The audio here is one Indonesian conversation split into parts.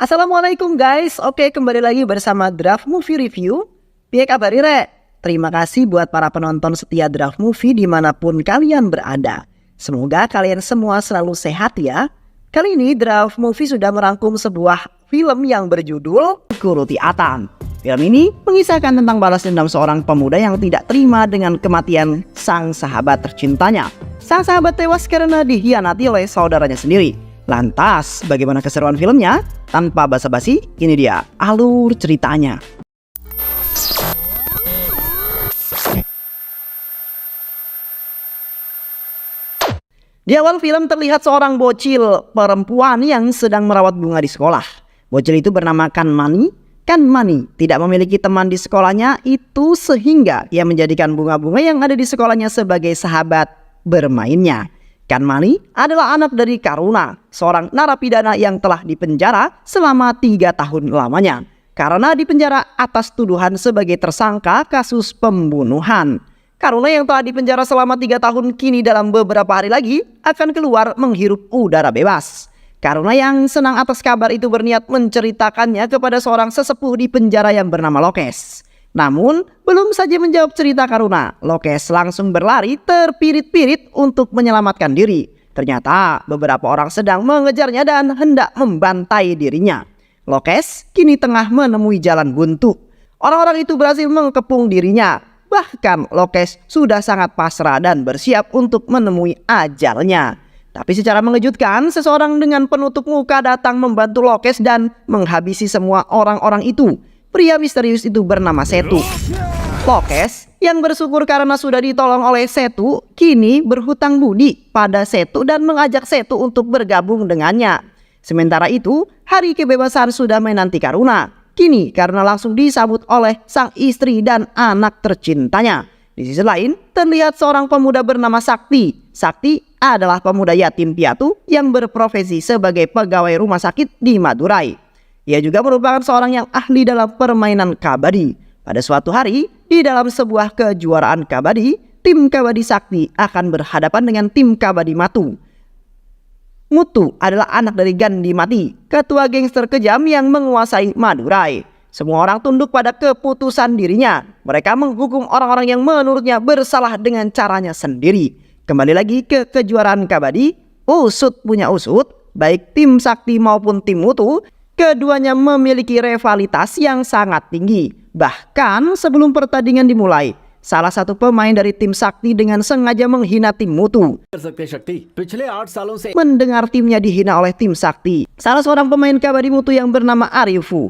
Assalamualaikum guys. Oke, kembali lagi bersama Draft Movie Review. Piye kabar Re? Terima kasih buat para penonton setia Draft Movie dimanapun kalian berada. Semoga kalian semua selalu sehat ya. Kali ini Draft Movie sudah merangkum sebuah film yang berjudul Kuruti Atan. Film ini mengisahkan tentang balas dendam seorang pemuda yang tidak terima dengan kematian sang sahabat tercintanya. Sang sahabat tewas karena dikhianati oleh saudaranya sendiri. Lantas, bagaimana keseruan filmnya? Tanpa basa-basi, ini dia alur ceritanya. Di awal film terlihat seorang bocil perempuan yang sedang merawat bunga di sekolah. Bocil itu bernama Kanmani. Kanmani tidak memiliki teman di sekolahnya itu sehingga ia menjadikan bunga-bunga yang ada di sekolahnya sebagai sahabat bermainnya. Kanmani adalah anak dari Karuna, seorang narapidana yang telah dipenjara selama 3 tahun lamanya karena dipenjara atas tuduhan sebagai tersangka kasus pembunuhan. Karuna yang telah dipenjara selama 3 tahun kini dalam beberapa hari lagi akan keluar menghirup udara bebas. Karuna yang senang atas kabar itu berniat menceritakannya kepada seorang sesepuh di penjara yang bernama Lokes. Namun, belum saja menjawab cerita Karuna, Lokes langsung berlari terpirit-pirit untuk menyelamatkan diri. Ternyata beberapa orang sedang mengejarnya dan hendak membantai dirinya. Lokes kini tengah menemui jalan buntu. Orang-orang itu berhasil mengepung dirinya. Bahkan Lokes sudah sangat pasrah dan bersiap untuk menemui ajalnya. Tapi secara mengejutkan, seseorang dengan penutup muka datang membantu Lokes dan menghabisi semua orang-orang itu. Pria misterius itu bernama Setu. Lokes yang bersyukur karena sudah ditolong oleh Setu kini berhutang budi pada Setu dan mengajak Setu untuk bergabung dengannya. Sementara itu, hari kebebasan sudah menanti Karuna. Kini karena langsung disambut oleh sang istri dan anak tercintanya. Di sisi lain, terlihat seorang pemuda bernama Sakti. Sakti adalah pemuda yatim piatu yang berprofesi sebagai pegawai rumah sakit di Madurai. Ia juga merupakan seorang yang ahli dalam permainan kabadi. Pada suatu hari, di dalam sebuah kejuaraan kabadi, tim kabadi Sakti akan berhadapan dengan tim kabadi Matu. Mutu adalah anak dari Gandhi Mati, ketua gangster kejam yang menguasai Madurai. Semua orang tunduk pada keputusan dirinya. Mereka menghukum orang-orang yang menurutnya bersalah dengan caranya sendiri. Kembali lagi ke kejuaraan kabadi, usut punya usut, baik tim Sakti maupun tim Mutu. Keduanya memiliki rivalitas yang sangat tinggi. Bahkan sebelum pertandingan dimulai, salah satu pemain dari tim Sakti dengan sengaja menghina tim Mutu. Mendengar timnya dihina oleh tim Sakti, salah seorang pemain kabadi Mutu yang bernama Arifu,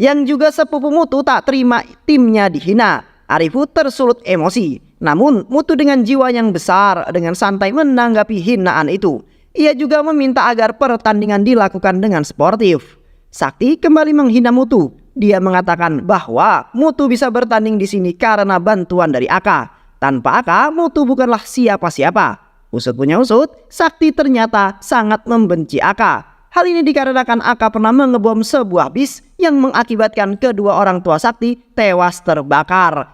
yang juga sepupu Mutu tak terima timnya dihina. Arifu tersulut emosi. Namun Mutu dengan jiwa yang besar dengan santai menanggapi hinaan itu. Ia juga meminta agar pertandingan dilakukan dengan sportif. Sakti kembali menghina Mutu. Dia mengatakan bahwa Mutu bisa bertanding di sini karena bantuan dari Aka. Tanpa Aka, Mutu bukanlah siapa-siapa. Usut punya usut, Sakti ternyata sangat membenci Aka. Hal ini dikarenakan Aka pernah mengebom sebuah bis yang mengakibatkan kedua orang tua Sakti tewas terbakar.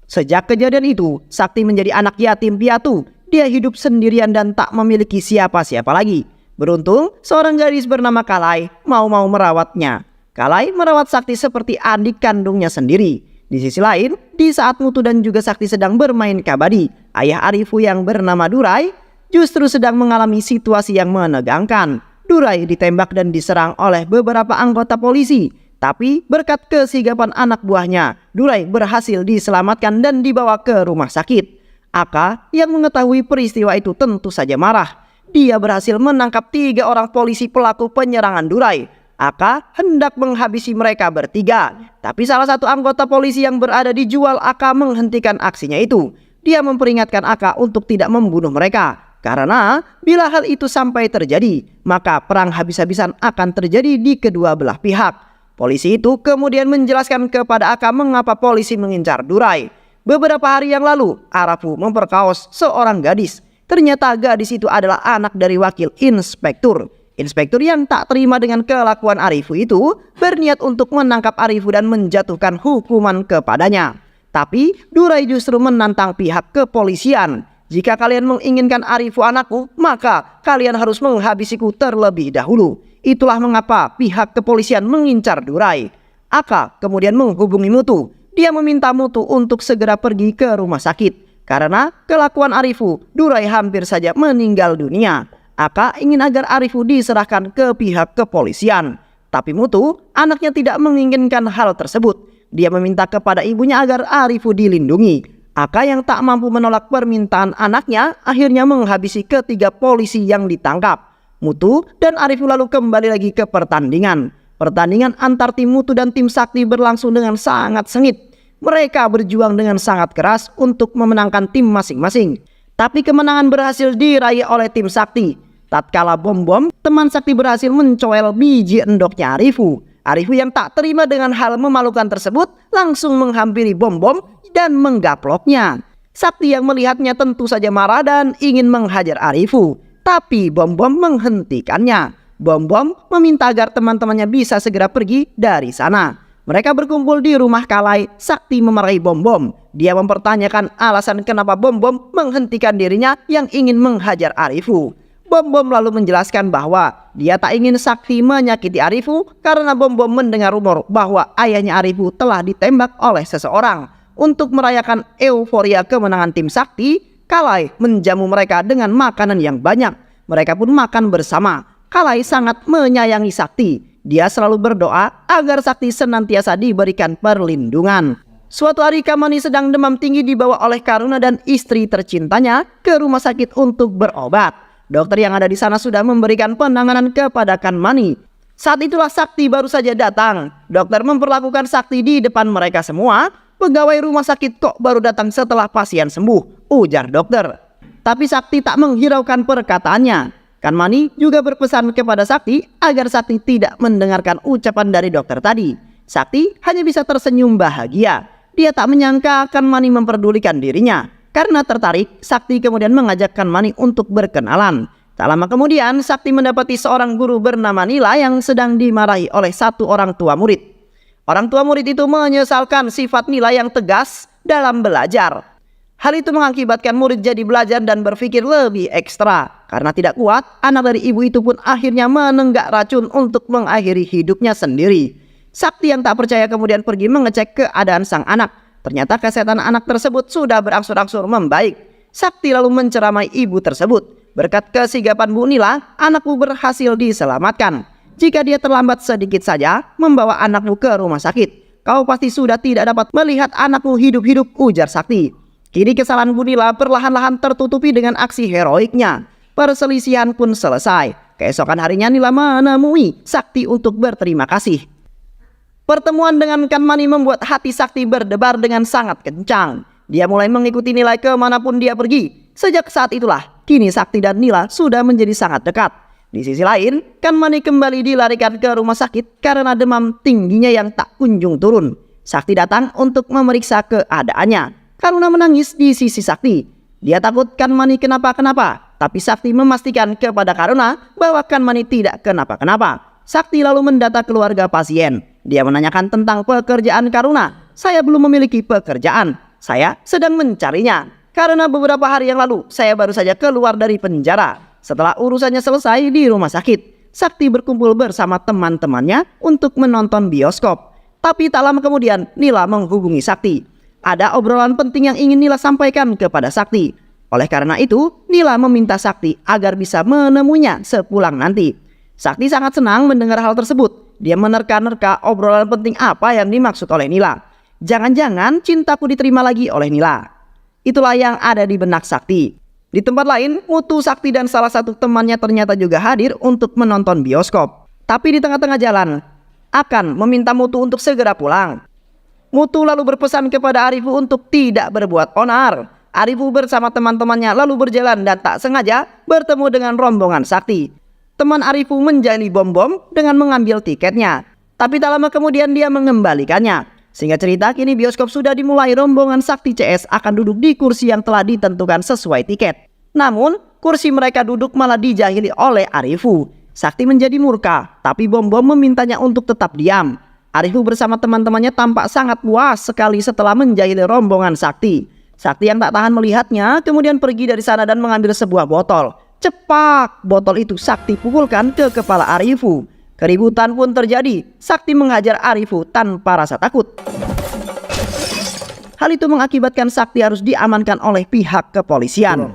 Sejak kejadian itu, Sakti menjadi anak yatim piatu. Dia hidup sendirian dan tak memiliki siapa-siapa lagi. Beruntung, seorang gadis bernama Kalai mau merawatnya. Kalai merawat Sakti seperti adik kandungnya sendiri. Di sisi lain, di saat Mutu dan juga Sakti sedang bermain kabadi, ayah Arifu yang bernama Durai justru sedang mengalami situasi yang menegangkan. Durai ditembak dan diserang oleh beberapa anggota polisi. Tapi berkat kesigapan anak buahnya, Durai berhasil diselamatkan dan dibawa ke rumah sakit. Aka yang mengetahui peristiwa itu tentu saja marah. Dia berhasil menangkap 3 orang polisi pelaku penyerangan Durai. Aka hendak menghabisi mereka bertiga. Tapi salah satu anggota polisi yang berada di jual Aka menghentikan aksinya itu. Dia memperingatkan Aka untuk tidak membunuh mereka. Karena bila hal itu sampai terjadi, maka perang habis-habisan akan terjadi di kedua belah pihak. Polisi itu kemudian menjelaskan kepada Aka mengapa polisi mengincar Durai. Beberapa hari yang lalu, Arafu memperkaos seorang gadis. Ternyata gadis itu adalah anak dari wakil inspektur. Inspektur yang tak terima dengan kelakuan Arifu itu berniat untuk menangkap Arifu dan menjatuhkan hukuman kepadanya. Tapi Durai justru menantang pihak kepolisian. Jika kalian menginginkan Arifu anakku, maka kalian harus menghabisiku terlebih dahulu. Itulah mengapa pihak kepolisian mengincar Durai. Aka kemudian menghubungi Mutu. Dia meminta Mutu untuk segera pergi ke rumah sakit. Karena kelakuan Arifu, Durai hampir saja meninggal dunia. Aka ingin agar Arifu diserahkan ke pihak kepolisian. Tapi Mutu, anaknya tidak menginginkan hal tersebut. Dia meminta kepada ibunya agar Arifu dilindungi. Aka yang tak mampu menolak permintaan anaknya akhirnya menghabisi ketiga polisi yang ditangkap. Mutu dan Arifu lalu kembali lagi ke pertandingan. Pertandingan antar tim Mutu dan tim Sakti berlangsung dengan sangat sengit. Mereka berjuang dengan sangat keras untuk memenangkan tim masing-masing. Tapi kemenangan berhasil diraih oleh tim Sakti. Tatkala Bom-Bom, teman Sakti berhasil mencoel biji endoknya Arifu. Arifu yang tak terima dengan hal memalukan tersebut langsung menghampiri Bom-Bom dan menggaploknya. Sakti yang melihatnya tentu saja marah dan ingin menghajar Arifu. Tapi Bom-Bom menghentikannya. Bom-Bom meminta agar teman-temannya bisa segera pergi dari sana. Mereka berkumpul di rumah Kalai. Sakti memarahi Bom-Bom. Dia mempertanyakan alasan kenapa Bom-Bom menghentikan dirinya yang ingin menghajar Arifu. Bom-Bom lalu menjelaskan bahwa dia tak ingin Sakti menyakiti Arifu karena Bom-Bom mendengar rumor bahwa ayahnya Arifu telah ditembak oleh seseorang. Untuk merayakan euforia kemenangan tim Sakti, Kalai menjamu mereka dengan makanan yang banyak. Mereka pun makan bersama. Kalai sangat menyayangi Sakti. Dia selalu berdoa agar Sakti senantiasa diberikan perlindungan. Suatu hari Kamani sedang demam tinggi dibawa oleh Karuna dan istri tercintanya ke rumah sakit untuk berobat. Dokter yang ada di sana sudah memberikan penanganan kepada Kanmani. Saat itulah Sakti baru saja datang. Dokter memperlakukan Sakti di depan mereka semua. Pegawai rumah sakit kok baru datang setelah pasien sembuh, ujar dokter. Tapi Sakti tak menghiraukan perkataannya. Kanmani juga berpesan kepada Sakti agar Sakti tidak mendengarkan ucapan dari dokter tadi. Sakti hanya bisa tersenyum bahagia. Dia tak menyangka Kanmani memperdulikan dirinya. Karena tertarik, Sakti kemudian mengajak Kanmani untuk berkenalan. Tak lama kemudian, Sakti mendapati seorang guru bernama Nila yang sedang dimarahi oleh satu orang tua murid. Orang tua murid itu menyesalkan sifat Nila yang tegas dalam belajar. Hal itu mengakibatkan murid jadi belajar dan berpikir lebih ekstra. Karena tidak kuat, anak dari ibu itu pun akhirnya menenggak racun untuk mengakhiri hidupnya sendiri. Sakti yang tak percaya kemudian pergi mengecek keadaan sang anak. Ternyata kesehatan anak tersebut sudah berangsur-angsur membaik. Sakti lalu menceramai ibu tersebut. Berkat kesigapan Bu Nila, anakmu berhasil diselamatkan. Jika dia terlambat sedikit saja membawa anakmu ke rumah sakit, kau pasti sudah tidak dapat melihat anakmu hidup-hidup, ujar Sakti. Kini kesalahan Bu Nila perlahan-lahan tertutupi dengan aksi heroiknya. Perselisihan pun selesai. Keesokan harinya Nila menemui Sakti untuk berterima kasih. Pertemuan dengan Kanmani membuat hati Sakti berdebar dengan sangat kencang. Dia mulai mengikuti Nila kemanapun dia pergi. Sejak saat itulah, kini Sakti dan Nila sudah menjadi sangat dekat. Di sisi lain, Kanmani kembali dilarikan ke rumah sakit karena demam tingginya yang tak kunjung turun. Sakti datang untuk memeriksa keadaannya. Karuna menangis di sisi Sakti. Dia takut Kanmani kenapa-kenapa. Tapi Sakti memastikan kepada Karuna bahwa Kanmani tidak kenapa-kenapa. Sakti lalu mendata keluarga pasien. Dia menanyakan tentang pekerjaan Karuna. Saya belum memiliki pekerjaan. Saya sedang mencarinya. Karena beberapa hari yang lalu saya baru saja keluar dari penjara. Setelah urusannya selesai di rumah sakit, Sakti berkumpul bersama teman-temannya untuk menonton bioskop. Tapi tak lama kemudian Nila menghubungi Sakti. Ada obrolan penting yang ingin Nila sampaikan kepada Sakti. Oleh karena itu, Nila meminta Sakti agar bisa menemuinya sepulang nanti. Sakti sangat senang mendengar hal tersebut. Dia menerka-nerka obrolan penting apa yang dimaksud oleh Nila. Jangan-jangan cintaku diterima lagi oleh Nila. Itulah yang ada di benak Sakti. Di tempat lain, Mutu, Sakti dan salah satu temannya ternyata juga hadir untuk menonton bioskop. Tapi di tengah-tengah jalan, akan meminta Mutu untuk segera pulang. Mutu lalu berpesan kepada Arifu untuk tidak berbuat onar. Arifu bersama teman-temannya lalu berjalan dan tak sengaja bertemu dengan rombongan Sakti. Teman Arifu menjali Bom-Bom dengan mengambil tiketnya. Tapi tak lama kemudian dia mengembalikannya. Singkat cerita, kini bioskop sudah dimulai. Rombongan Sakti CS akan duduk di kursi yang telah ditentukan sesuai tiket. Namun, kursi mereka duduk malah dijahili oleh Arifu. Sakti menjadi murka, tapi Bom-Bom memintanya untuk tetap diam. Arifu bersama teman-temannya tampak sangat puas sekali setelah menjahili rombongan Sakti. Sakti yang tak tahan melihatnya kemudian pergi dari sana dan mengambil sebuah botol. Cepak, botol itu Sakti pukulkan ke kepala Arifu. Keributan pun terjadi. Sakti menghajar Arifu tanpa rasa takut. Hal itu mengakibatkan Sakti harus diamankan oleh pihak kepolisian.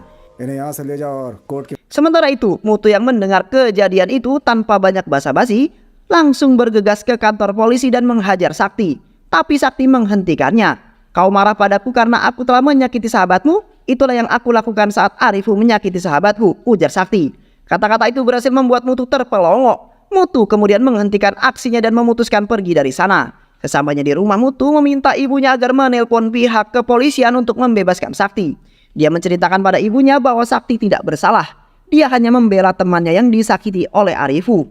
Sementara itu, Mutu yang mendengar kejadian itu tanpa banyak basa-basi langsung bergegas ke kantor polisi dan menghajar Sakti. Tapi Sakti menghentikannya. Kau marah padaku karena aku telah menyakiti sahabatmu? Itulah yang aku lakukan saat Arifu menyakiti sahabatku, ujar Sakti. Kata-kata itu berhasil membuat Mutu terpelongok. Mutu kemudian menghentikan aksinya dan memutuskan pergi dari sana. Sesampainya di rumah, Mutu meminta ibunya agar menelpon pihak kepolisian untuk membebaskan Sakti. Dia menceritakan pada ibunya bahwa Sakti tidak bersalah. Dia hanya membela temannya yang disakiti oleh Arifu.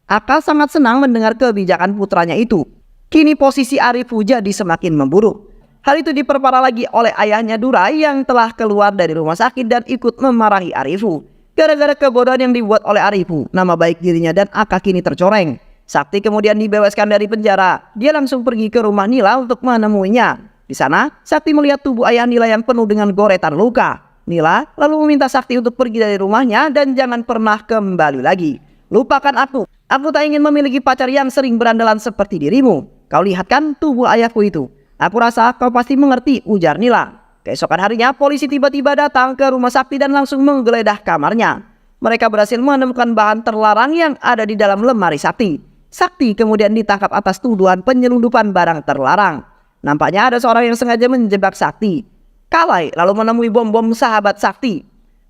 Aka sangat senang mendengar kebijakan putranya itu. Kini posisi Arifu jadi semakin memburuk. Hal itu diperparah lagi oleh ayahnya Durai yang telah keluar dari rumah sakit dan ikut memarahi Arifu. Gara-gara kebodohan yang dibuat oleh Arifu, nama baik dirinya dan Aka kini tercoreng. Sakti kemudian dibebaskan dari penjara. Dia langsung pergi ke rumah Nila untuk menemuinya. Di sana, Sakti melihat tubuh ayah Nila yang penuh dengan goretan luka. Nila lalu meminta Sakti untuk pergi dari rumahnya dan jangan pernah kembali lagi. Lupakan aku. Aku tak ingin memiliki pacar yang sering berandalan seperti dirimu. Kau lihat kan tubuh ayahku itu? Aku rasa kau pasti mengerti, ujar Nila. Keesokan harinya, polisi tiba-tiba datang ke rumah Sakti dan langsung menggeledah kamarnya. Mereka berhasil menemukan bahan terlarang yang ada di dalam lemari Sakti. Sakti kemudian ditangkap atas tuduhan penyelundupan barang terlarang. Nampaknya ada seorang yang sengaja menjebak Sakti. Kalai lalu menemui Bom-Bom, sahabat Sakti.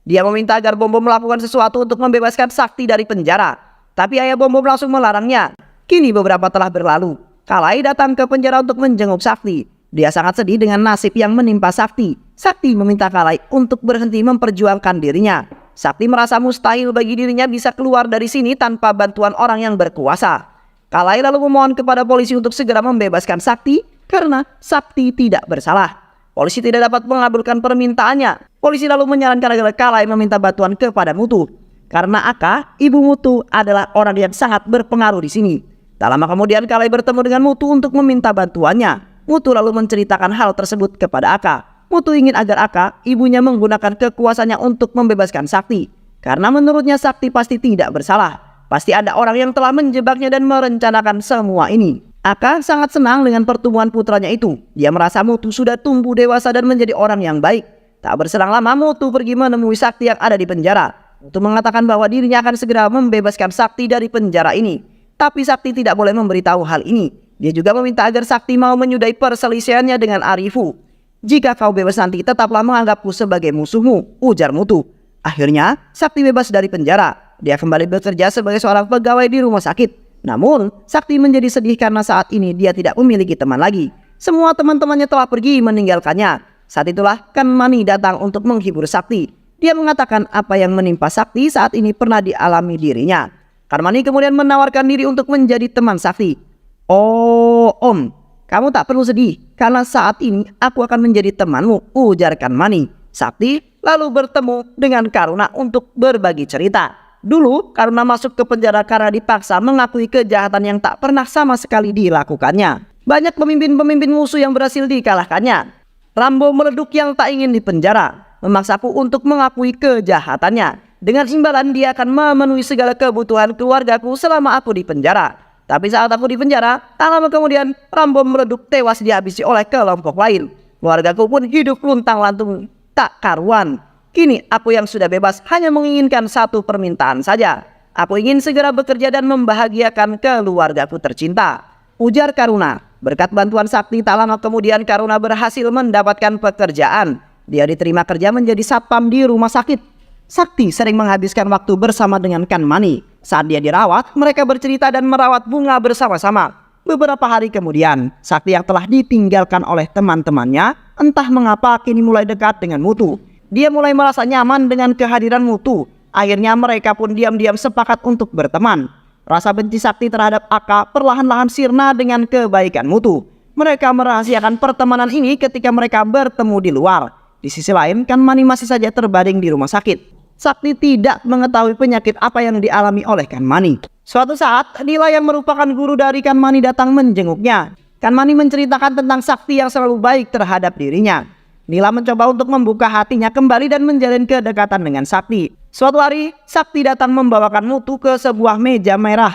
Dia meminta agar Bom-Bom melakukan sesuatu untuk membebaskan Sakti dari penjara. Tapi ayah Bom-Bom langsung melarangnya. Kini beberapa telah berlalu. Kalai datang ke penjara untuk menjenguk Sakti. Dia sangat sedih dengan nasib yang menimpa Sakti. Sakti meminta Kalai untuk berhenti memperjuangkan dirinya. Sakti merasa mustahil bagi dirinya bisa keluar dari sini tanpa bantuan orang yang berkuasa. Kalai lalu memohon kepada polisi untuk segera membebaskan Sakti karena Sakti tidak bersalah. Polisi tidak dapat mengabulkan permintaannya. Polisi lalu menyarankan agar Kalai meminta bantuan kepada Mutu. Karena Aka, ibu Mutu adalah orang yang sangat berpengaruh di sini. Tak lama kemudian Kalai bertemu dengan Mutu untuk meminta bantuannya. Mutu lalu menceritakan hal tersebut kepada Aka. Mutu ingin agar Aka, ibunya menggunakan kekuasaannya untuk membebaskan Sakti. Karena menurutnya Sakti pasti tidak bersalah. Pasti ada orang yang telah menjebaknya dan merencanakan semua ini. Aka sangat senang dengan pertumbuhan putranya itu. Dia merasa Mutu sudah tumbuh dewasa dan menjadi orang yang baik. Tak berselang lama Mutu pergi menemui Sakti yang ada di penjara. Mutu mengatakan bahwa dirinya akan segera membebaskan Sakti dari penjara ini. Tapi Sakti tidak boleh memberitahu hal ini. Dia juga meminta agar Sakti mau menyudahi perselisihannya dengan Arifu. Jika kau bebas nanti tetaplah menganggapku sebagai musuhmu, ujar Mutu. Akhirnya Sakti bebas dari penjara. Dia kembali bekerja sebagai seorang pegawai di rumah sakit. Namun Sakti menjadi sedih karena saat ini dia tidak memiliki teman lagi. Semua teman-temannya telah pergi meninggalkannya. Saat itulah Kanmani datang untuk menghibur Sakti. Dia mengatakan apa yang menimpa Sakti saat ini pernah dialami dirinya. Kanmani kemudian menawarkan diri untuk menjadi teman Sakti. Oh Om, kamu tak perlu sedih karena saat ini aku akan menjadi temanmu, ujar Kanmani. Sakti lalu bertemu dengan Karuna untuk berbagi cerita. Dulu Karuna masuk ke penjara karena dipaksa mengakui kejahatan yang tak pernah sama sekali dilakukannya. Banyak pemimpin-pemimpin musuh yang berhasil dikalahkannya. Rambo meleduk yang tak ingin dipenjara, memaksaku untuk mengakui kejahatannya. Dengan imbalan dia akan memenuhi segala kebutuhan keluargaku selama aku di penjara. Tapi saat aku di penjara, tak lama kemudian Rambo meleduk tewas dihabisi oleh kelompok lain. Keluargaku pun hidup luntang-lantung tak karuan. Kini aku yang sudah bebas hanya menginginkan satu permintaan saja. Aku ingin segera bekerja dan membahagiakan keluargaku tercinta, ujar Karuna. Berkat bantuan Sakti tak lama kemudian Karuna berhasil mendapatkan pekerjaan. Dia diterima kerja menjadi satpam di rumah sakit. Sakti sering menghabiskan waktu bersama dengan Kanmani. Saat dia dirawat, mereka bercerita dan merawat bunga bersama-sama. Beberapa hari kemudian, Sakti yang telah ditinggalkan oleh teman-temannya, entah mengapa kini mulai dekat dengan Mutu. Dia mulai merasa nyaman dengan kehadiran Mutu. Akhirnya mereka pun diam-diam sepakat untuk berteman. Rasa benci Sakti terhadap Aka perlahan-lahan sirna dengan kebaikan Mutu. Mereka merahasiakan pertemanan ini ketika mereka bertemu di luar. Di sisi lain, Kanmani masih saja terbaring di rumah sakit. Sakti tidak mengetahui penyakit apa yang dialami oleh Kanmani. Suatu saat, Nila yang merupakan guru dari Kanmani datang menjenguknya. Kanmani menceritakan tentang Sakti yang selalu baik terhadap dirinya. Nila mencoba untuk membuka hatinya kembali dan menjalin kedekatan dengan Sakti. Suatu hari, Sakti datang membawakan Mutu ke sebuah meja merah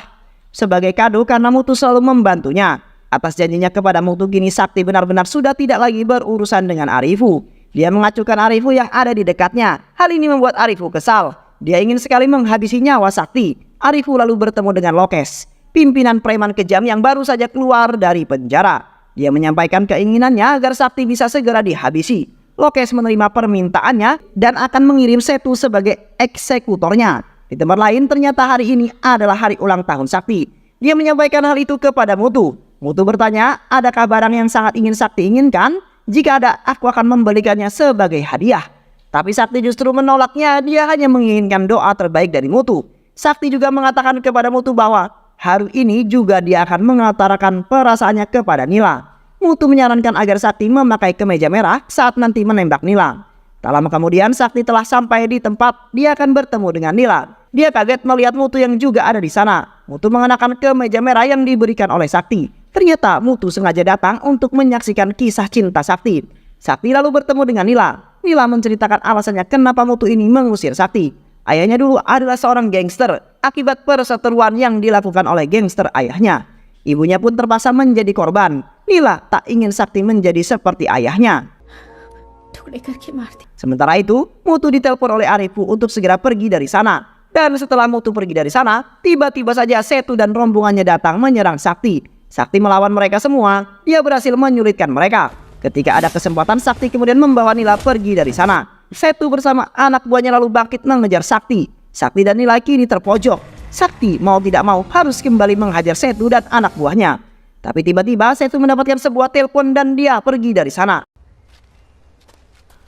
sebagai kado karena Mutu selalu membantunya. Atas janjinya kepada Mutu, kini Sakti benar-benar sudah tidak lagi berurusan dengan Arifu. Dia mengacuhkan Arifu yang ada di dekatnya. Hal ini membuat Arifu kesal. Dia ingin sekali menghabisi nyawa Sakti. Arifu lalu bertemu dengan Lokes, pimpinan preman kejam yang baru saja keluar dari penjara. Dia menyampaikan keinginannya agar Sakti bisa segera dihabisi. Lokes menerima permintaannya dan akan mengirim Setu sebagai eksekutornya. Di tempat lain, ternyata hari ini adalah hari ulang tahun Sakti. Dia menyampaikan hal itu kepada Mutu. Mutu bertanya, adakah barang yang sangat ingin Sakti inginkan? Jika ada, aku akan membelikannya sebagai hadiah. Tapi Sakti justru menolaknya. Dia hanya menginginkan doa terbaik dari Mutu. Sakti juga mengatakan kepada Mutu bahwa hari ini juga dia akan mengutarakan perasaannya kepada Nila. Mutu menyarankan agar Sakti memakai kemeja merah saat nanti menembak Nila. Tak lama kemudian Sakti telah sampai di tempat dia akan bertemu dengan Nila. Dia kaget melihat Mutu yang juga ada di sana. Mutu mengenakan kemeja merah yang diberikan oleh Sakti. Ternyata Mutu sengaja datang untuk menyaksikan kisah cinta Sakti. Sakti lalu bertemu dengan Nila. Nila menceritakan alasannya kenapa Mutu ini mengusir Sakti. Ayahnya dulu adalah seorang gangster akibat perseteruan yang dilakukan oleh gangster ayahnya. Ibunya pun terpaksa menjadi korban. Nila tak ingin Sakti menjadi seperti ayahnya. Sementara itu, Mutu ditelepon oleh Arifu untuk segera pergi dari sana. Dan setelah Mutu pergi dari sana, tiba-tiba saja Setu dan rombongannya datang menyerang Sakti. Sakti melawan mereka semua. Dia berhasil menyulitkan mereka. Ketika ada kesempatan, Sakti kemudian membawa Nila pergi dari sana. Setu bersama anak buahnya lalu bangkit mengejar Sakti. Sakti dan Nila kini terpojok. Sakti mau tidak mau harus kembali menghajar Setu dan anak buahnya. Tapi tiba-tiba Setu mendapatkan sebuah telepon dan dia pergi dari sana.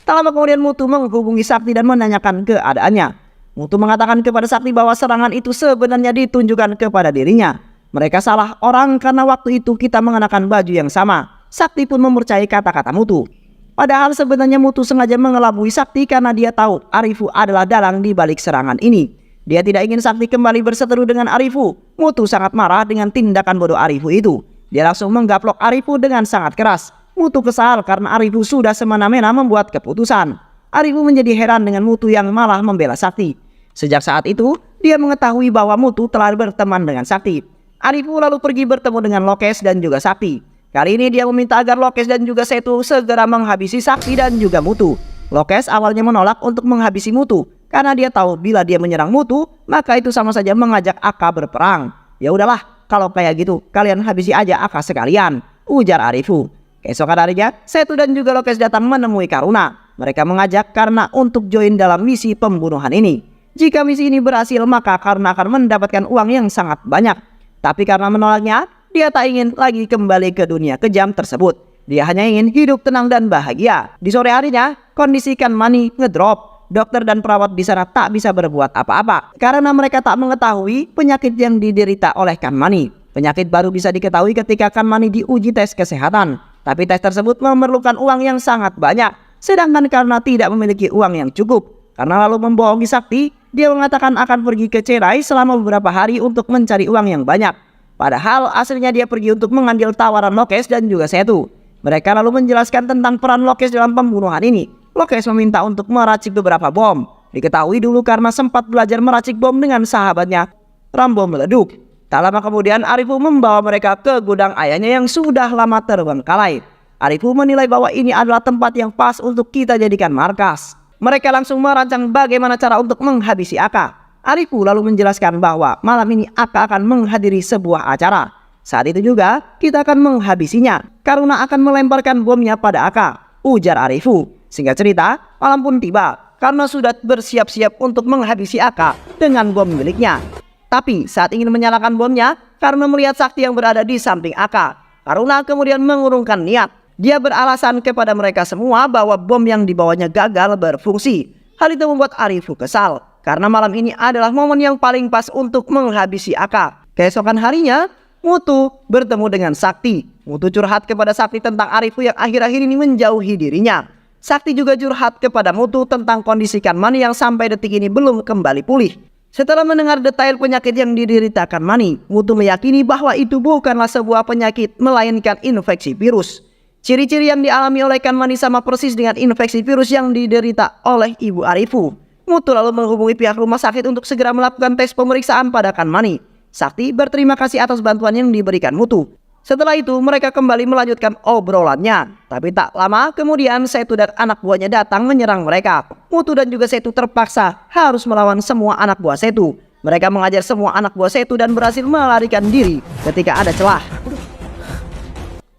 Tak lama kemudian Mutu menghubungi Sakti dan menanyakan keadaannya. Mutu mengatakan kepada Sakti bahwa serangan itu sebenarnya ditunjukkan kepada dirinya. Mereka salah orang karena waktu itu kita mengenakan baju yang sama. Sakti pun mempercayai kata-kata Mutu. Padahal sebenarnya Mutu sengaja mengelabui Sakti karena dia tahu Arifu adalah dalang di balik serangan ini. Dia tidak ingin Sakti kembali berseteru dengan Arifu. Mutu sangat marah dengan tindakan bodoh Arifu itu. Dia langsung menggaplok Arifu dengan sangat keras. Mutu kesal karena Arifu sudah semena-mena membuat keputusan. Arifu menjadi heran dengan Mutu yang malah membela Sakti. Sejak saat itu, dia mengetahui bahwa Mutu telah berteman dengan Sakti. Arifu lalu pergi bertemu dengan Lokes dan juga Sakti. Kali ini dia meminta agar Lokes dan juga Setu segera menghabisi Sakti dan juga Mutu. Lokes awalnya menolak untuk menghabisi Mutu karena dia tahu bila dia menyerang Mutu, maka itu sama saja mengajak Aka berperang. Ya udahlah, kalau kayak gitu, kalian habisi aja Aka sekalian, ujar Arifu. Keesokan harinya, Setu dan juga Lokes datang menemui Karuna. Mereka mengajak Karna untuk join dalam misi pembunuhan ini. Jika misi ini berhasil, maka Karna akan mendapatkan uang yang sangat banyak. Tapi karena menolaknya, dia tak ingin lagi kembali ke dunia kejam tersebut. Dia hanya ingin hidup tenang dan bahagia. Di sore harinya, kondisi Kanmani ngedrop. Dokter dan perawat di sana tak bisa berbuat apa-apa karena mereka tak mengetahui penyakit yang diderita oleh Kanmani. Penyakit baru bisa diketahui ketika Kanmani diuji tes kesehatan. Tapi tes tersebut memerlukan uang yang sangat banyak. Sedangkan karena tidak memiliki uang yang cukup, karena lalu membohongi Sakti, dia mengatakan akan pergi ke Cerai selama beberapa hari untuk mencari uang yang banyak. Padahal aslinya dia pergi untuk mengambil tawaran Lokes dan juga Setu. Mereka lalu menjelaskan tentang peran Lokes dalam pembunuhan ini. Lokes meminta untuk meracik beberapa bom. Diketahui dulu karena sempat belajar meracik bom dengan sahabatnya, Rambo meleduk. Tak lama kemudian Arifu membawa mereka ke gudang ayahnya yang sudah lama terbengkalai. Arifu menilai bahwa ini adalah tempat yang pas untuk kita jadikan markas. Mereka langsung merancang bagaimana cara untuk menghabisi Aka. Arifu lalu menjelaskan bahwa malam ini Aka akan menghadiri sebuah acara. Saat itu juga kita akan menghabisinya karena akan melemparkan bomnya pada Aka, ujar Arifu. Singkat cerita, malam pun tiba karena sudah bersiap-siap untuk menghabisi Aka dengan bom miliknya. Tapi saat ingin menyalakan bomnya, karena melihat Sakti yang berada di samping Aka, Karuna kemudian mengurungkan niat. Dia beralasan kepada mereka semua bahwa bom yang dibawanya gagal berfungsi. Hal itu membuat Arifu kesal karena malam ini adalah momen yang paling pas untuk menghabisi Aka. Keesokan harinya, Mutu bertemu dengan Sakti. Mutu curhat kepada Sakti tentang Arifu yang akhir-akhir ini menjauhi dirinya. Sakti juga curhat kepada Mutu tentang kondisi Kanmani yang sampai detik ini belum kembali pulih. Setelah mendengar detail penyakit yang diderita Kanmani, Mutu meyakini bahwa itu bukanlah sebuah penyakit melainkan infeksi virus. Ciri-ciri yang dialami oleh Kanmani sama persis dengan infeksi virus yang diderita oleh ibu Arifu. Mutu lalu menghubungi pihak rumah sakit untuk segera melakukan tes pemeriksaan pada Kanmani. Sakti berterima kasih atas bantuan yang diberikan Mutu. Setelah itu mereka kembali melanjutkan obrolannya. Tapi tak lama kemudian Setu dan anak buahnya datang menyerang mereka. Mutu dan juga Setu terpaksa harus melawan semua anak buah Setu. Mereka mengajar semua anak buah Setu dan berhasil melarikan diri ketika ada celah.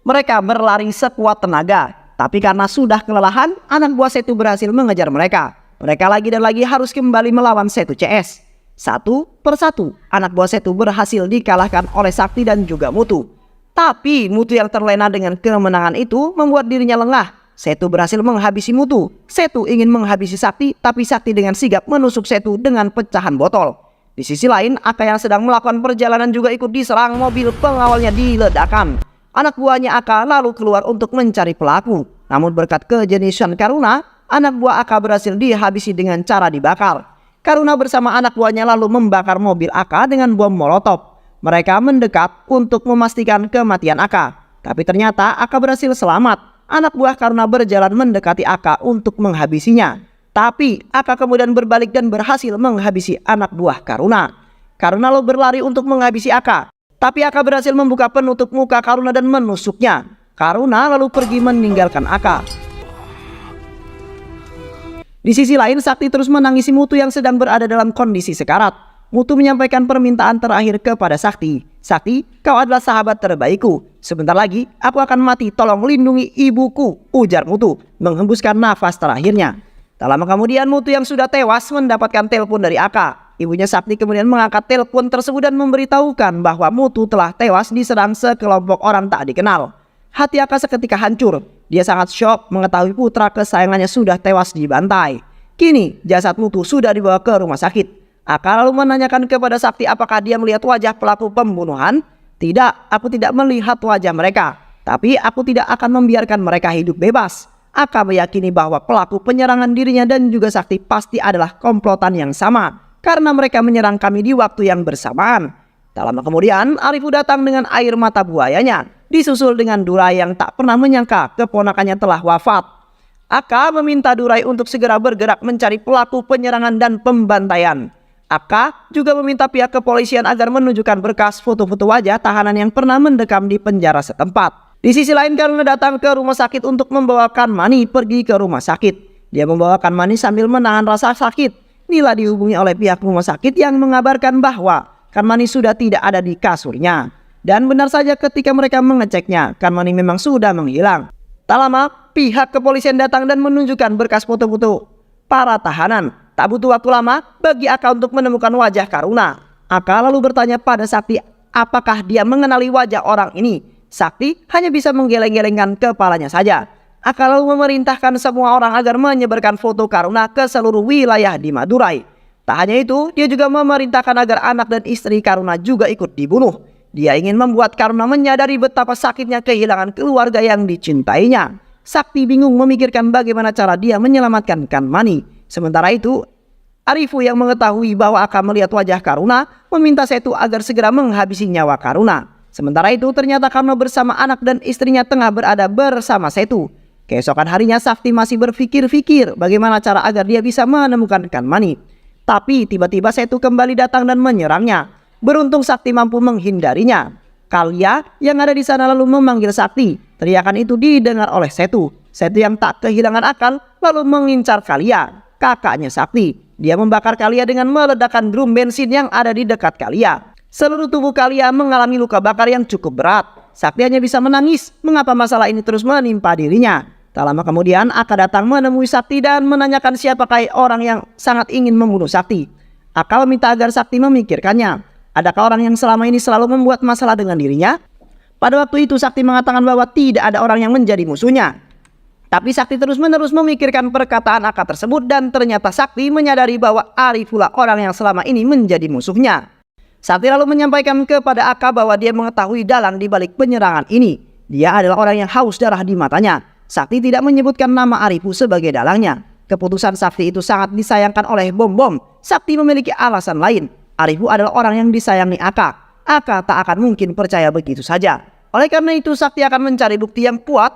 Mereka berlari sekuat tenaga. Tapi karena sudah kelelahan, anak buah Setu berhasil mengejar mereka. Mereka lagi dan lagi harus kembali melawan Setu CS. Satu persatu anak buah Setu berhasil dikalahkan oleh Sakti dan juga Mutu. Tapi Mutu yang terlena dengan kemenangan itu membuat dirinya lengah. Setu berhasil menghabisi Mutu. Setu ingin menghabisi Sakti, tapi Sakti dengan sigap menusuk Setu dengan pecahan botol. Di sisi lain, Aka yang sedang melakukan perjalanan juga ikut diserang mobil pengawalnya diledakkan. Anak buahnya Aka lalu keluar untuk mencari pelaku. Namun berkat kejeniusan Karuna, anak buah Aka berhasil dihabisi dengan cara dibakar. Karuna bersama anak buahnya lalu membakar mobil Aka dengan bom molotov. Mereka mendekat untuk memastikan kematian Aka. Tapi ternyata Aka berhasil selamat. Anak buah Karuna berjalan mendekati Aka untuk menghabisinya. Tapi Aka kemudian berbalik dan berhasil menghabisi anak buah Karuna. Karuna lalu berlari untuk menghabisi Aka. Tapi Aka berhasil membuka penutup muka Karuna dan menusuknya. Karuna lalu pergi meninggalkan Aka. Di sisi lain, Sakti terus menangisi Mutu yang sedang berada dalam kondisi sekarat. Mutu menyampaikan permintaan terakhir kepada Sakti. Sakti, kau adalah sahabat terbaikku. Sebentar lagi aku akan mati, tolong lindungi ibuku, ujar Mutu menghembuskan nafas terakhirnya. Tak lama kemudian Mutu yang sudah tewas mendapatkan telepon dari Aka. Ibunya Sakti kemudian mengangkat telepon tersebut dan memberitahukan bahwa Mutu telah tewas diserang sekelompok orang tak dikenal. Hati Aka seketika hancur. Dia sangat syok mengetahui putra kesayangannya sudah tewas dibantai. Kini jasad Mutu sudah dibawa ke rumah sakit. Aka lalu menanyakan kepada Sakti apakah dia melihat wajah pelaku pembunuhan. Tidak, aku tidak melihat wajah mereka. Tapi aku tidak akan membiarkan mereka hidup bebas. Aka meyakini bahwa pelaku penyerangan dirinya dan juga Sakti pasti adalah komplotan yang sama. Karena mereka menyerang kami di waktu yang bersamaan. Tak lama kemudian Arifu datang dengan air mata buayanya. Disusul dengan Durai yang tak pernah menyangka keponakannya telah wafat. Aka meminta Durai untuk segera bergerak mencari pelaku penyerangan dan pembantaian. Aka juga meminta pihak kepolisian agar menunjukkan berkas foto-foto wajah tahanan yang pernah mendekam di penjara setempat. Di sisi lain Karuna datang ke rumah sakit untuk membawa Kanmani pergi ke rumah sakit. Dia membawa Kanmani sambil menahan rasa sakit. Nila dihubungi oleh pihak rumah sakit yang mengabarkan bahwa Kanmani sudah tidak ada di kasurnya. Dan benar saja ketika mereka mengeceknya, Kanmani memang sudah menghilang. Tak lama pihak kepolisian datang dan menunjukkan berkas foto-foto para tahanan. Tak butuh waktu lama bagi Aka untuk menemukan wajah Karuna. Aka lalu bertanya pada Sakti apakah dia mengenali wajah orang ini. Sakti hanya bisa menggeleng-gelengkan kepalanya saja. Aka lalu memerintahkan semua orang agar menyebarkan foto Karuna ke seluruh wilayah di Madurai. Tak hanya itu, dia juga memerintahkan agar anak dan istri Karuna juga ikut dibunuh. Dia ingin membuat Karuna menyadari betapa sakitnya kehilangan keluarga yang dicintainya. Sakti bingung memikirkan bagaimana cara dia menyelamatkan Kanmani. Sementara itu, Arifu yang mengetahui bahwa Aka melihat wajah Karuna meminta Setu agar segera menghabisi nyawa Karuna. Sementara itu ternyata Karuna bersama anak dan istrinya tengah berada bersama Setu. Keesokan harinya Sakti masih berpikir-pikir bagaimana cara agar dia bisa menemukan Kanmani. Tapi tiba-tiba Setu kembali datang dan menyerangnya. Beruntung Sakti mampu menghindarinya. Kalia yang ada di sana lalu memanggil Sakti. Teriakan itu didengar oleh Setu. Setu yang tak kehilangan akal lalu mengincar Kalia, kakaknya Sakti. Dia membakar Kalia dengan meledakkan drum bensin yang ada di dekat Kalia. Seluruh tubuh Kalia mengalami luka bakar yang cukup berat. Sakti hanya bisa menangis mengapa masalah ini terus menimpa dirinya. Tak lama kemudian Aka datang menemui Sakti dan menanyakan siapakah orang yang sangat ingin membunuh Sakti. Aka meminta agar Sakti memikirkannya. Adakah orang yang selama ini selalu membuat masalah dengan dirinya? Pada waktu itu Sakti mengatakan bahwa tidak ada orang yang menjadi musuhnya. Tapi Sakti terus-menerus memikirkan perkataan Aka tersebut dan ternyata Sakti menyadari bahwa Arifulah orang yang selama ini menjadi musuhnya. Sakti lalu menyampaikan kepada Aka bahwa dia mengetahui dalang di balik penyerangan ini. Dia adalah orang yang haus darah di matanya. Sakti tidak menyebutkan nama Arifu sebagai dalangnya. Keputusan Sakti itu sangat disayangkan oleh Bom-Bom. Sakti memiliki alasan lain. Arifu adalah orang yang disayangi Aka. Aka tak akan mungkin percaya begitu saja. Oleh karena itu Sakti akan mencari bukti yang kuat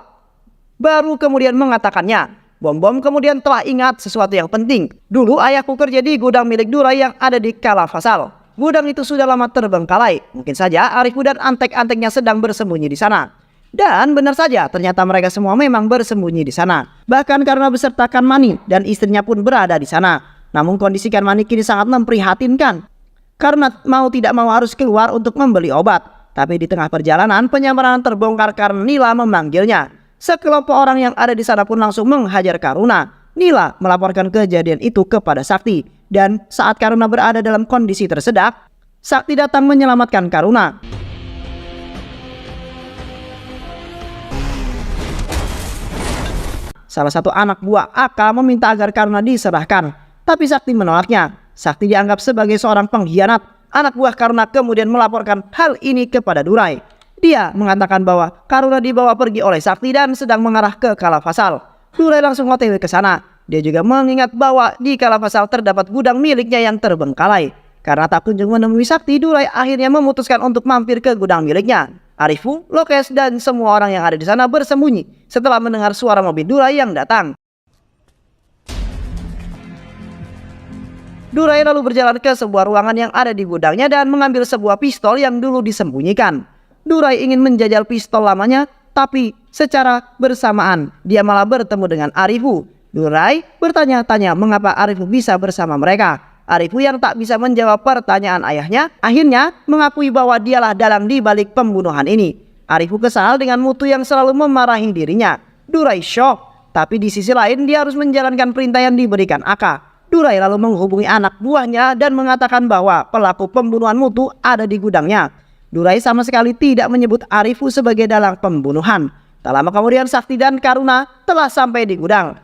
baru kemudian mengatakannya. Bom-bom kemudian telah ingat sesuatu yang penting. Dulu ayahku kerja di gudang milik Durai yang ada di Kalafasal. Gudang itu sudah lama terbengkalai. Mungkin saja Arifu dan antek-anteknya sedang bersembunyi di sana. Dan benar saja, ternyata mereka semua memang bersembunyi di sana. Bahkan karena besertakan Mani dan istrinya pun berada di sana. Namun kondisi Kan Mani kini sangat memprihatinkan. Karena mau tidak mau harus keluar untuk membeli obat. Tapi di tengah perjalanan penyamaran terbongkar karena Nila memanggilnya. Sekelompok orang yang ada di sana pun langsung menghajar Karuna. Nila melaporkan kejadian itu kepada Sakti. Dan saat Karuna berada dalam kondisi tersedak, Sakti datang menyelamatkan Karuna. Salah satu anak buah Aka meminta agar Karuna diserahkan, tapi Sakti menolaknya. Sakti dianggap sebagai seorang pengkhianat. Anak buah Karuna kemudian melaporkan hal ini kepada Durai. Dia mengatakan bahwa Karuna dibawa pergi oleh Sakti dan sedang mengarah ke Kalafasal. Durai langsung OTW ke sana. Dia juga mengingat bahwa di Kalafasal terdapat gudang miliknya yang terbengkalai. Karena tak kunjung menemui Sakti, Durai akhirnya memutuskan untuk mampir ke gudang miliknya. Arifu, Lokes, dan semua orang yang ada di sana bersembunyi setelah mendengar suara mobil Durai yang datang. Durai lalu berjalan ke sebuah ruangan yang ada di gudangnya dan mengambil sebuah pistol yang dulu disembunyikan. Durai ingin menjajal pistol lamanya, tapi secara bersamaan dia malah bertemu dengan Arifu. Durai bertanya-tanya mengapa Arifu bisa bersama mereka. Arifu yang tak bisa menjawab pertanyaan ayahnya akhirnya mengakui bahwa dialah dalang di balik pembunuhan ini. Arifu kesal dengan Mutu yang selalu memarahi dirinya. Durai shock, tapi di sisi lain dia harus menjalankan perintah yang diberikan Aka. Durai lalu menghubungi anak buahnya dan mengatakan bahwa pelaku pembunuhan Mutu ada di gudangnya. Durai sama sekali tidak menyebut Arifu sebagai dalang pembunuhan. Tak lama kemudian Sakti dan Karuna telah sampai di gudang.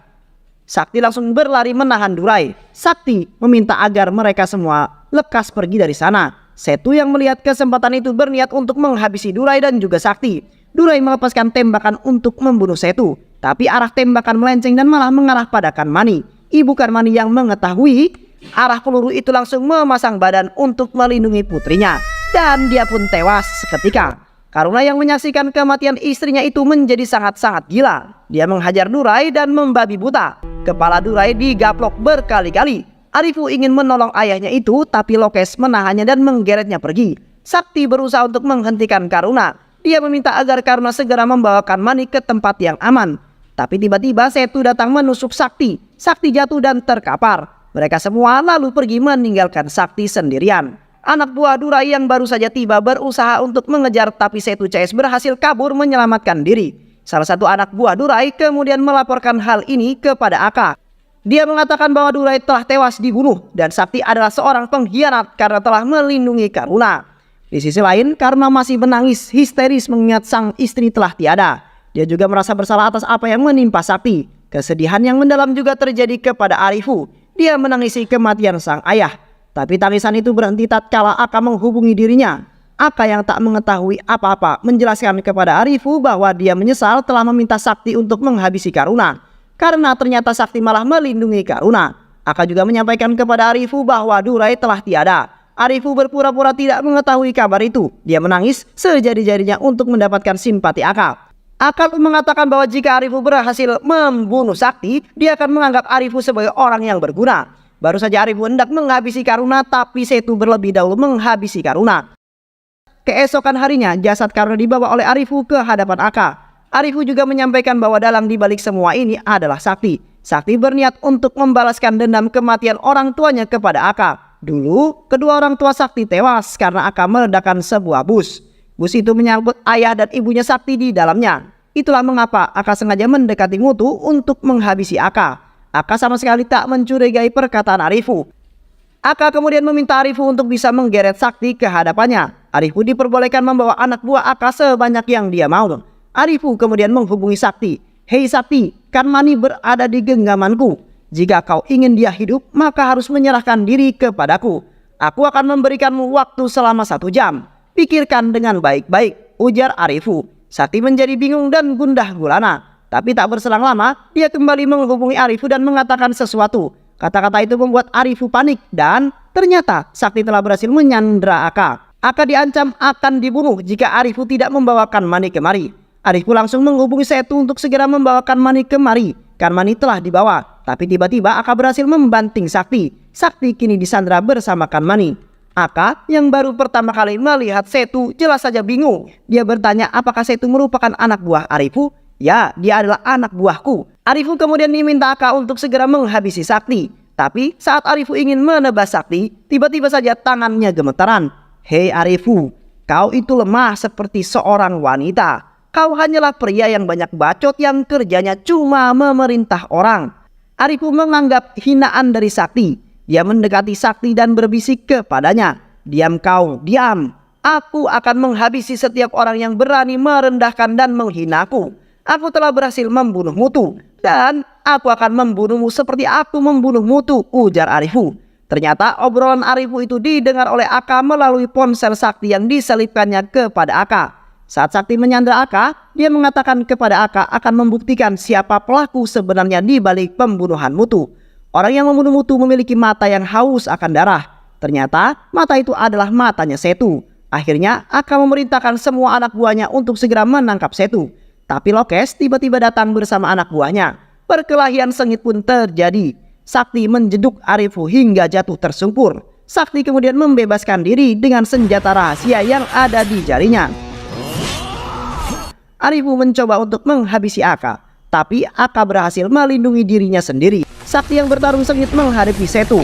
Sakti langsung berlari menahan Durai. Sakti meminta agar mereka semua lekas pergi dari sana. Setu yang melihat kesempatan itu berniat untuk menghabisi Durai dan juga Sakti. Durai melepaskan tembakan untuk membunuh Setu, tapi arah tembakan melenceng dan malah mengarah pada Kan Mani. Ibu Kan Mani yang mengetahui arah peluru itu langsung memasang badan untuk melindungi putrinya. Dan dia pun tewas seketika. Karuna yang menyaksikan kematian istrinya itu menjadi sangat-sangat gila. Dia menghajar Durai dan membabi buta. Kepala Durai digaplok berkali-kali. Arifu ingin menolong ayahnya itu, tapi Lokes menahannya dan menggeretnya pergi. Sakti berusaha untuk menghentikan Karuna. Dia meminta agar Karuna segera membawakan Mani ke tempat yang aman. Tapi tiba-tiba Setu datang menusuk Sakti. Sakti jatuh dan terkapar. Mereka semua lalu pergi meninggalkan Sakti sendirian. Anak buah Durai yang baru saja tiba berusaha untuk mengejar, tapi Setu CS berhasil kabur menyelamatkan diri. Salah satu anak buah Durai kemudian melaporkan hal ini kepada Aka. Dia mengatakan bahwa Durai telah tewas dibunuh dan Sakti adalah seorang pengkhianat karena telah melindungi Karuna. Di sisi lain, Karuna masih menangis histeris mengingat sang istri telah tiada. Dia juga merasa bersalah atas apa yang menimpa Sakti. Kesedihan yang mendalam juga terjadi kepada Arifu. Dia menangisi kematian sang ayah. Tapi tangisan itu berhenti tatkala Aka menghubungi dirinya. Aka yang tak mengetahui apa-apa menjelaskan kepada Arifu bahwa dia menyesal telah meminta Sakti untuk menghabisi Karuna. Karena ternyata Sakti malah melindungi Karuna. Aka juga menyampaikan kepada Arifu bahwa Durai telah tiada. Arifu berpura-pura tidak mengetahui kabar itu. Dia menangis sejadi-jadinya untuk mendapatkan simpati Aka. Aka mengatakan bahwa jika Arifu berhasil membunuh Sakti, dia akan menganggap Arifu sebagai orang yang berguna. Baru saja Arifu hendak menghabisi Karuna, tapi Setu berlebih dahulu menghabisi Karuna. Keesokan harinya, jasad Karuna dibawa oleh Arifu ke hadapan Aka. Arifu juga menyampaikan bahwa dalang dibalik semua ini adalah Sakti. Sakti berniat untuk membalaskan dendam kematian orang tuanya kepada Aka. Dulu, kedua orang tua Sakti tewas karena Aka meledakkan sebuah bus. Bus itu menyangkut ayah dan ibunya Sakti di dalamnya. Itulah mengapa Aka sengaja mendekati Mutu untuk menghabisi Aka. Aka sama sekali tak mencurigai perkataan Arifu. Aka kemudian meminta Arifu untuk bisa menggeret Sakti ke hadapannya. Arifu diperbolehkan membawa anak buah Aka sebanyak yang dia mau. Arifu kemudian menghubungi Sakti. "Hei Sakti, Kan Mani berada di genggamanku. Jika kau ingin dia hidup, maka harus menyerahkan diri kepadaku. Aku akan memberikanmu waktu selama 1 jam. Pikirkan dengan baik-baik," ujar Arifu. Sakti menjadi bingung dan gundah gulana. Tapi tak berselang lama, dia kembali menghubungi Arifu dan mengatakan sesuatu. Kata-kata itu membuat Arifu panik dan ternyata Sakti telah berhasil menyandra Aka. Aka diancam akan dibunuh jika Arifu tidak membawakan Mani kemari. Arifu langsung menghubungi Setu untuk segera membawakan Mani kemari Kanmani telah dibawa, tapi tiba-tiba Aka berhasil membanting Sakti. Sakti kini disandra bersama Kanmani. Aka yang baru pertama kali melihat Setu jelas saja bingung. Dia bertanya apakah Setu merupakan anak buah Arifu? Ya, dia adalah anak buahku. Arifu kemudian diminta Aka untuk segera menghabisi Sakti. Tapi saat Arifu ingin menebas Sakti, tiba-tiba saja tangannya gemetaran. Hei Arifu, kau itu lemah seperti seorang wanita. Kau hanyalah pria yang banyak bacot yang kerjanya cuma memerintah orang. Arifu menganggap hinaan dari Sakti. Dia mendekati Sakti dan berbisik kepadanya. Diam kau, diam. Aku akan menghabisi setiap orang yang berani merendahkan dan menghinaku. Aku telah berhasil membunuh Mutu. Dan aku akan membunuhmu seperti aku membunuh Mutu, ujar Arifu. Ternyata obrolan Arifu itu didengar oleh Aka melalui ponsel Sakti yang diselipkannya kepada Aka. Saat Sakti menyandra Aka, dia mengatakan kepada Aka akan membuktikan siapa pelaku sebenarnya di balik pembunuhan Mutu. Orang yang membunuh Mutu memiliki mata yang haus akan darah. Ternyata mata itu adalah matanya Setu. Akhirnya Aka memerintahkan semua anak buahnya untuk segera menangkap Setu. Tapi Lokes tiba-tiba datang bersama anak buahnya. Perkelahian sengit pun terjadi. Sakti menjeduk Arifu hingga jatuh tersungkur. Sakti kemudian membebaskan diri dengan senjata rahasia yang ada di jarinya. Arifu mencoba untuk menghabisi Aka, tapi Aka berhasil melindungi dirinya sendiri. Sakti yang bertarung sengit menghadapi Setu.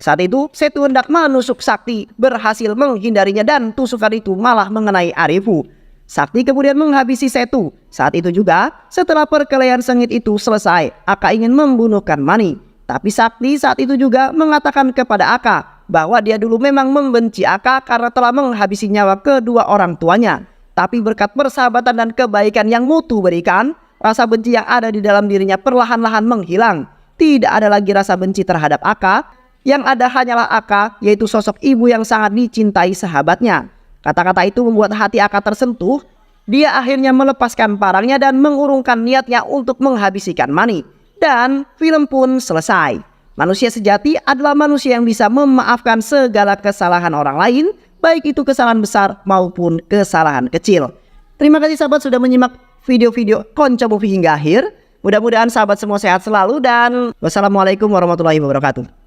Saat itu Setu hendak menusuk Sakti, berhasil menghindarinya dan tusukan itu malah mengenai Arifu. Sakti kemudian menghabisi Setu. Saat itu juga setelah perkelahian sengit itu selesai, Aka ingin membunuh Kanmani. Tapi Sakti saat itu juga mengatakan kepada Aka bahwa dia dulu memang membenci Aka karena telah menghabisi nyawa kedua orang tuanya. Tapi berkat persahabatan dan kebaikan yang Mutu berikan, rasa benci yang ada di dalam dirinya perlahan-lahan menghilang. Tidak ada lagi rasa benci terhadap Aka, yang ada hanyalah Aka, yaitu sosok ibu yang sangat dicintai sahabatnya. Kata-kata itu membuat hati Aka tersentuh. Dia akhirnya melepaskan parangnya dan mengurungkan niatnya untuk menghabisi Kanmani. Dan film pun selesai. Manusia sejati adalah manusia yang bisa memaafkan segala kesalahan orang lain, baik itu kesalahan besar maupun kesalahan kecil. Terima kasih sahabat sudah menyimak video-video Konco Movie hingga akhir. Mudah-mudahan sahabat semua sehat selalu dan wassalamualaikum warahmatullahi wabarakatuh.